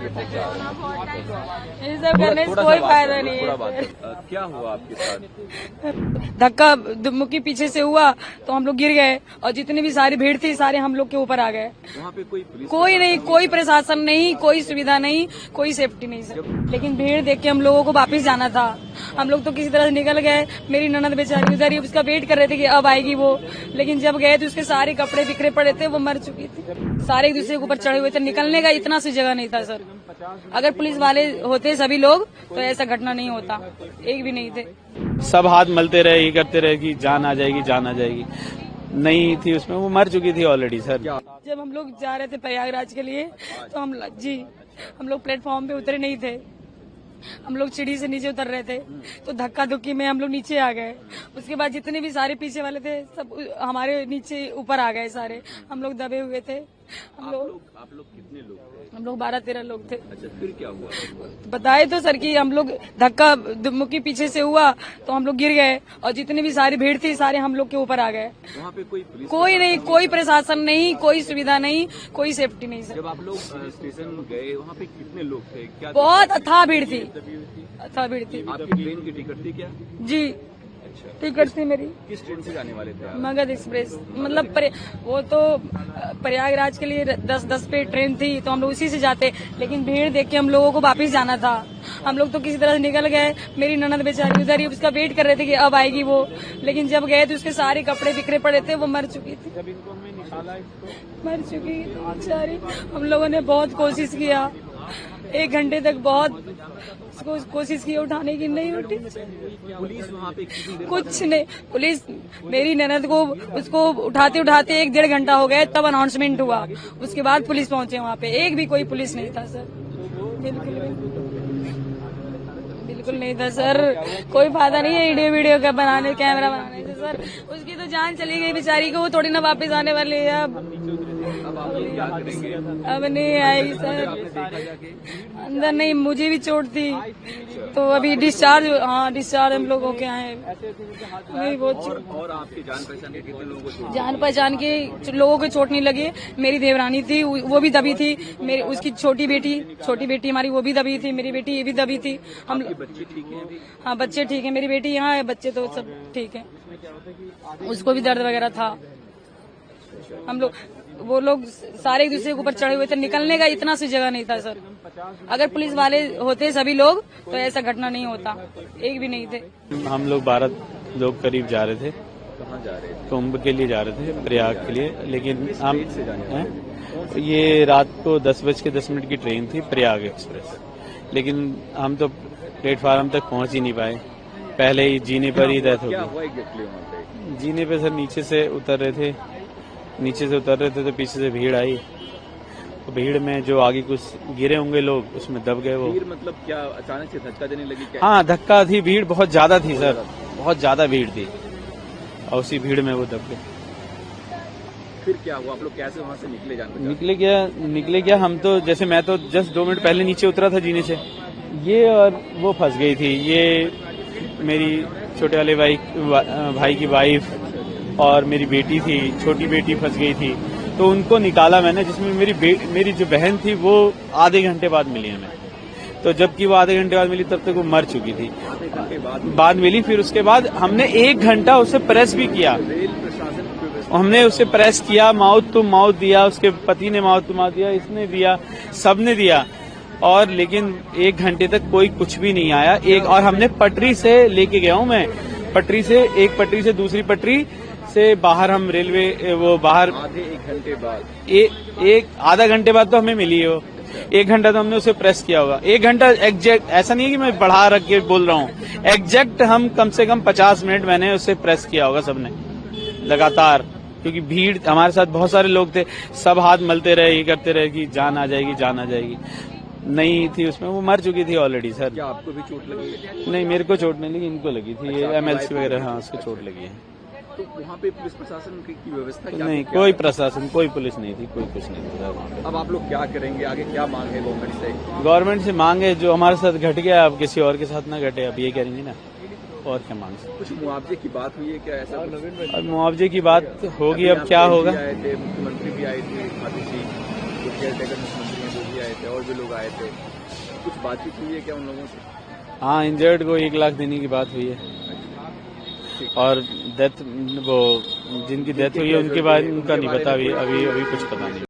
पे पहुंचा। ये सब करने से कोई फायदा नहीं है। क्या हुआ आपके साथ? धक्का मुक्की पीछे से हुआ तो हम लोग गिर गए और जितनी भी सारी भीड़ थी सारे हम लोग के ऊपर आ गए। वहाँ पे कोई पुलिस कोई नहीं, कोई प्रशासन नहीं, कोई सुविधा नहीं, कोई सेफ्टी नहीं सर। लेकिन भीड़ देख के हम लोगों को वापस जाना था। हम लोग तो किसी तरह से निकल गए। मेरी ननद बेचारी उधर ही उसका वेट कर रहे थे कि अब आएगी वो, लेकिन जब गए तो उसके सारे कपड़े बिखरे पड़े थे, वो मर चुकी थी। सारे एक दूसरे के ऊपर चढ़े हुए थे, निकलने का इतना सी जगह नहीं था सर। अगर पुलिस वाले होते सभी लोग तो ऐसा घटना नहीं होता, एक भी नहीं थे। सब हाथ मलते रहे, ये करते रहे कि जान आ जाएगी, जान आ जाएगी। नहीं थी उसमें, वो मर चुकी थी ऑलरेडी सर। जब हम लोग जा रहे थे प्रयागराज के लिए तो हम लोग प्लेटफॉर्म पे उतरे नहीं थे। हम लोग सीढ़ी से नीचे उतर रहे थे तो धक्का धुक्की में हम लोग नीचे आ गए। उसके बाद जितने भी सारे पीछे वाले थे सब हमारे नीचे ऊपर आ गए सारे। हम लोग दबे हुए थे। आप लोग कितने लोग थे? हम लोग 12-13 लोग थे। अच्छा, फिर क्या हुआ? बताए तो सर कि हम लोग धक्का मुक्की पीछे से हुआ तो हम लोग गिर गए और जितनी भी सारी भीड़ थी सारे हम लोग के ऊपर आ गए। वहाँ पे कोई पुलिस कोई नहीं, कोई प्रशासन नहीं, कोई सुविधा नहीं, कोई सेफ्टी नहीं सर। जब आप लोग स्टेशन गए वहाँ पे कितने लोग थे? क्या बहुत अथाह भीड़ थी, अथाह भीड़ थी। आपकी ट्रेन की टिकट थी क्या? जी टिकट थी मेरी। किस ट्रेन से जाने वाले थे आप? मगध एक्सप्रेस, मतलब वो तो प्रयागराज के लिए 10-10 पे ट्रेन थी तो हम लोग उसी से जाते, लेकिन भीड़ देख के हम लोगों को वापस जाना था। हम लोग तो किसी तरह से निकल गए। मेरी ननद बेचारी उधर ही उसका वेट कर रहे थे कि अब आएगी वो, लेकिन जब गए तो उसके सारे कपड़े बिखरे पड़े थे, वो मर चुकी थी। मर चुकी थी बेचारी। हम लोगों ने बहुत कोशिश किया, 1 घंटे तक बहुत कोशिश की उठाने की, नहीं उठी। पुलिस वहाँ पे कुछ नहीं, पुलिस मेरी ननद को उसको उठाते उठाते 1-1.5 घंटा हो गया, तब अनाउंसमेंट हुआ। उसके बाद पुलिस पहुंचे वहाँ पे। एक भी कोई पुलिस नहीं था सर, बिल्कुल नहीं था सर। कोई फायदा नहीं है वीडियो का बनाने, कैमरा बनाने से सर। उसकी तो जान चली गई बेचारी को, वो थोड़ी ना वापस आने वाली है। अब नहीं आएगी सर। अंदर नहीं, मुझे भी चोट थी तो अभी डिस्चार्ज, हाँ डिस्चार्ज हम लोगों के आए। नहीं वो और आपकी जान पहचान के कितने लोगों को? जान पहचान के लोगों को चोट नहीं लगी। मेरी देवरानी थी, वो भी दबी थी। मेरी उसकी छोटी बेटी हमारी वो भी दबी थी। मेरी बेटी ये भी दबी थी। हम बच्चे ठीक हैं अभी? हाँ बच्चे ठीक है। मेरी बेटी यहाँ है, बच्चे तो सब ठीक है। उसको भी दर्द वगैरह था। हम लोग वो लोग सारे एक दूसरे के ऊपर चढ़े हुए थे, निकलने का इतना सी जगह नहीं था सर। अगर पुलिस वाले होते सभी लोग तो ऐसा घटना नहीं होता, एक भी नहीं थे। हम लोग 12 लोग करीब जा रहे थे। कहाँ जा रहे थे? कुंभ के लिए जा रहे थे, प्रयाग के लिए। लेकिन हम ये रात को 10:10 की ट्रेन थी, प्रयाग एक्सप्रेस। लेकिन हम तो प्लेटफार्म तक पहुंच ही नहीं पाए, पहले ही जीने पर ही डेथ हो गई। जीने पे सर नीचे से उतर रहे थे तो पीछे से भीड़ आई। तो भीड़ में जो आगे कुछ गिरे होंगे लोग, उसमें दब गए वो। भीड़ मतलब क्या अचानक से धक्का देने लगी क्या? हाँ धक्का थी, भीड़ बहुत ज्यादा थी सर, बहुत ज्यादा भीड़ थी और उसी भीड़ में वो दब गए। फिर क्या हुआ? आप लोग कैसे वहाँ से निकले? निकले क्या हम तो, जैसे मैं तो जस्ट 2 मिनट पहले नीचे उतरा था जीने से, ये और वो फंस गई थी। ये मेरी छोटे वाले भाई की वाइफ और मेरी बेटी थी, छोटी बेटी फंस गई थी। तो उनको निकाला मैंने, जिसमें मेरी जो बहन थी वो आधे घंटे बाद मिली हमें। तो जबकि वो आधे घंटे बाद मिली तब तक वो मर चुकी थी। बाद मिली। फिर उसके बाद हमने 1 घंटा उसे प्रेस भी किया। हमने उसे प्रेस किया, माउथ टू माउथ दिया, उसके पति ने माउथ टू माउथ दिया, इसने दिया, सबने दिया। और लेकिन 1 घंटे तक कोई कुछ भी नहीं आया। और हमने पटरी से लेके गया हूँ मैं, एक पटरी से दूसरी पटरी से बाहर हम रेलवे वो बाहर आधे 1 घंटे बाद आधा घंटे बाद तो हमें मिली है वो। 1 घंटा तो हमने उसे प्रेस किया होगा। 1 घंटा एग्जैक्ट, ऐसा नहीं है कि मैं बढ़ा रख के बोल रहा हूँ, एग्जैक्ट हम कम से कम 50 मिनट मैंने उसे प्रेस किया होगा सबने लगातार। क्योंकि भीड़, हमारे साथ बहुत सारे लोग थे, सब हाथ मलते रहे, ये करते रहे कि जान आ जाएगी, जान आ जाएगी। नहीं थी उसमें, वो मर चुकी थी ऑलरेडी सर। क्या आपको भी चोट लगी? नहीं मेरे को चोट नहीं लगी, इनको लगी थी। ये MLC वगैरह, हाँ उसको चोट लगी है। तो वहाँ पे पुलिस प्रशासन की व्यवस्था क्या? नहीं कोई प्रशासन, कोई पुलिस नहीं थी, कोई कुछ नहीं था वहाँ पे। अब आप लोग क्या करेंगे आगे? क्या मांग है गवर्नमेंट से? गवर्नमेंट से मांग है, जो हमारे साथ घट गया अब किसी और के साथ ना घटे, अब ये करेंगे ना, और क्या मांग सकते। कुछ मुआवजे की बात हुई है क्या? ऐसा अब मुआवजे की बात होगी, अब क्या होगा। मुख्यमंत्री भी आए थे, मुख्यमंत्री भी आए थे। रहे थे और भी लोग आए थे, कुछ बातचीत हुई है क्या उन लोगों से? हाँ, इंजर्ड को 1 लाख देने की बात हुई है और डेथ वो जिनकी डेथ हुई है उनके बारे में उनका नहीं पता, अभी कुछ पता नहीं।